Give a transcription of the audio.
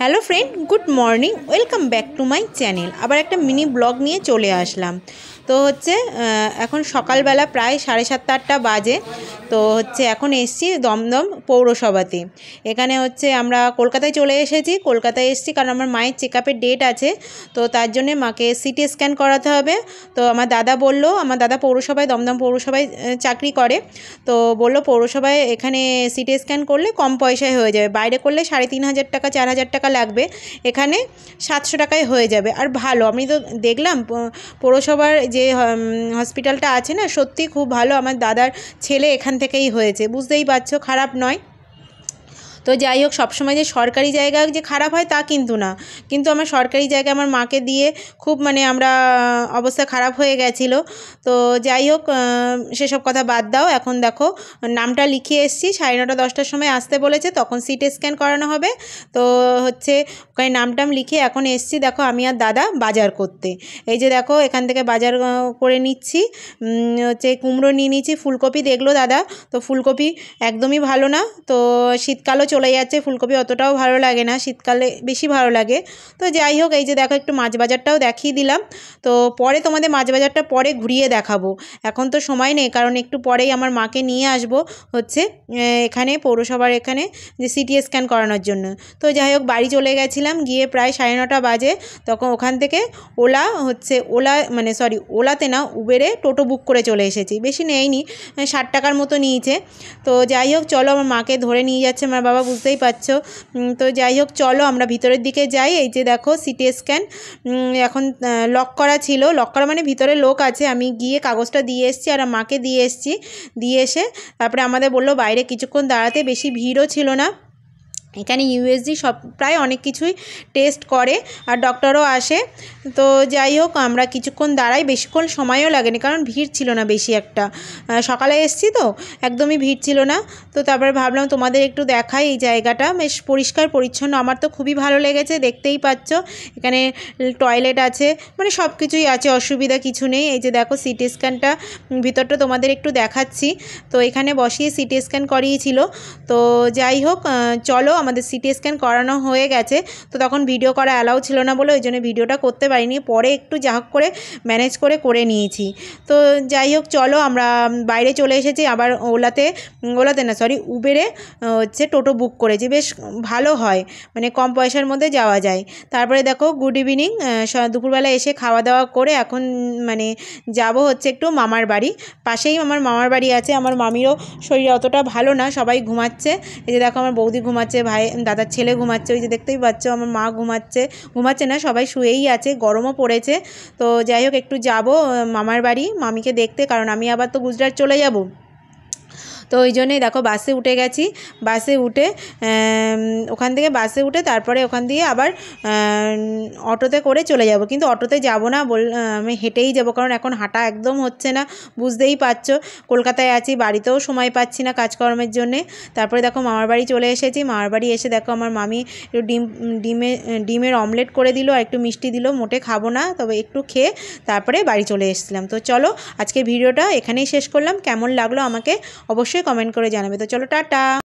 Hello friend, good morning. Welcome back to my channel. আবার একটা mini blog নিয়ে চলে আসলাম। তো এখন সকালবেলা প্রায় 7:30-8টা বাজে। তো এখন এসছি দমদম পৌরসভাতে। এখানে আমরা কলকাতায় চলে এসেছি। কলকাতায় এসছি কারণ আমার মায়ের চেকআপের ডেট আছে। তো তার জন্যে মাকে সিটি স্ক্যান করাতে হবে। তো আমার দাদা বললো, আমার দাদা পৌরসভায়, দমদম পৌরসভায় চাকরি করে। তো বললো পৌরসভায় এখানে সিটি স্ক্যান করলে কম পয়সায় হয়ে যাবে, বাইরে করলে 3,500 টাকা 4,000 টাকা লাগবে, এখানে 700 টাকায় হয়ে যাবে। আর ভালো, আমি তো দেখলাম পৌরসভার যে হসপিটালটা আছে না, সত্যি খুব ভালো। আমার দাদার ছেলে এখান থেকেই হয়েছে, বুঝতেই পারছো, খারাপ নয়। তো যাই হোক, সবসময় যে সরকারি জায়গা যে খারাপ হয় তা কিন্তু না, কিন্তু আমার সরকারি জায়গায় আমার মাকে দিয়ে খুব আমরা অবস্থা খারাপ হয়ে গেছিলো। তো যাই হোক, সেসব কথা বাদ দাও। এখন দেখো নামটা লিখিয়ে এসেছি, 9:30-10টার সময় আসতে বলেছে, তখন সিটি স্ক্যান করানো হবে। তো ওখানে নামটাম লিখে এখন এসছি। দেখো আমি আর দাদা বাজার করতে, এই যে দেখো এখান থেকে বাজার করে নিচ্ছি। কুমড়ো নিয়ে নিচ্ছি, ফুলকপি দেখলো দাদা, তো ফুলকপি একদমই ভালো না। তো শীতকালও চলে যাচ্ছে, ফুলকপি অতটাও ভালো লাগে না, শীতকালে বেশি ভালো লাগে। তো যাই হোক, এই যে দেখো একটু মাছ বাজারটাও দেখিয়ে দিলাম। তো পরে তোমাদের মাছ বাজারটা পরে ঘুরিয়ে দেখাবো, এখন তো সময় নেই, কারণ একটু পরেই আমার মাকে নিয়ে আসবো এখানে পৌরসভার এখানে যে সিটি স্ক্যান করানোর জন্য। তো যাই হোক, বাড়ি চলে গেছিলাম, গিয়ে প্রায় 9:30 বাজে। তখন ওখান থেকে ওলাতে না, উবেরে টোটো বুক করে চলে এসেছি। বেশি নেয়নি, 60 টাকার মতো নিয়েছে। তো যাই হোক, চলো, আমার মাকে ধরে নিয়ে যাচ্ছে আমার বাবা, বুঝতেই পারছো। তো যাই হোক, চলো আমরা ভিতরের দিকে যাই। এই যে দেখো সিটি স্ক্যান এখন লক করা ছিল, লক করা মানে ভিতরে লোক আছে। আমি গিয়ে কাগজটা দিয়ে এসেছি আর মাকে দিয়ে এসেছি। দিয়ে এসে তারপরে আমাদের বললো বাইরে কিছুক্ষণ দাঁড়াতে, বেশি ভিড়ও ছিল না। এখানে ইউএসজি সব প্রায় অনেক কিছুই টেস্ট করে, আর ডক্টরও আসে। তো যাই হোক, আমরা কিছুক্ষণ দাঁড়াই, বেশিক্ষণ সময়ও লাগেনি, কারণ ভিড় ছিল না বেশি একটা। সকালে এসেছি তো একদমই ভিড় ছিল না। তো তারপরে ভাবলাম তোমাদের একটু দেখাই, এই জায়গাটা বেশ পরিষ্কার পরিচ্ছন্ন, আমার তো খুবই ভালো লেগেছে। দেখতেই পাচ্ছ এখানে টয়লেট আছে, মানে সব কিছুই আছে, অসুবিধা কিছু নেই। এই যে দেখো সিটি স্ক্যানটা ভিতরটা তোমাদের একটু দেখাচ্ছি। তো এখানে বসিয়ে সিটি স্ক্যান করিয়েছিল। তো যাই হোক, চলো, আমাদের সিটি স্ক্যান করানো হয়ে গেছে। তো তখন ভিডিও করা অ্যালাউ ছিল না বলে ওই জন্য ভিডিওটা করতে পারিনি, পরে একটু যা হোক করে ম্যানেজ করে নিয়েছি। তো যাই হোক, চলো আমরা বাইরে চলে এসেছি। আবার উবেরে টোটো বুক করেছি, বেশ ভালো হয়, মানে কম পয়সার মধ্যে যাওয়া যায়। তারপরে দেখো, গুড ইভিনিং, দুপুরবেলা এসে খাওয়া দাওয়া করে এখন যাব একটু মামার বাড়ি। পাশেই আমার মামার বাড়ি আছে। আমার মামিরও শরীর অতটা ভালো না, সবাই ঘুমাচ্ছে। এই যে দেখো আমার বৌদি ঘুমাচ্ছে, দাদার ছেলে ঘুমাচ্ছে, ওই যে দেখতেই পাচ্ছ আমার মা ঘুমাচ্ছে না, সবাই শুয়েই আছে, গরমও পড়েছে। তো যাই হোক, একটু যাব মামার বাড়ি মামিকে দেখতে, কারণ আমি আবার তো গুজরাট চলে যাব। তো ওই জন্যই দেখো বাসে উঠে গেছি। বাসে উঠে তারপরে ওখান দিয়ে আবার অটোতে করে চলে যাব, কিন্তু অটোতে যাব না, আমি হেঁটেই যাব, কারণ এখন হাঁটা একদম হচ্ছে না, বুঝতেই পারছো। কলকাতায় আছি, বাড়িতেও সময় পাচ্ছি না কাজকর্মের জন্যে। তারপরে দেখো মামার বাড়ি চলে এসেছি। মামার বাড়ি এসে দেখো আমার মামি একটু ডিমের অমলেট করে দিল আর একটু মিষ্টি দিল। মোটে খাবো না, তবে একটু খেয়ে তারপরে বাড়ি চলে এসেছিলাম। তো চলো, আজকের ভিডিওটা এখানেই শেষ করলাম। কেমন লাগলো আমাকে অবশ্যই কমেন্ট করে জানাবে। তো চলো, টাটা।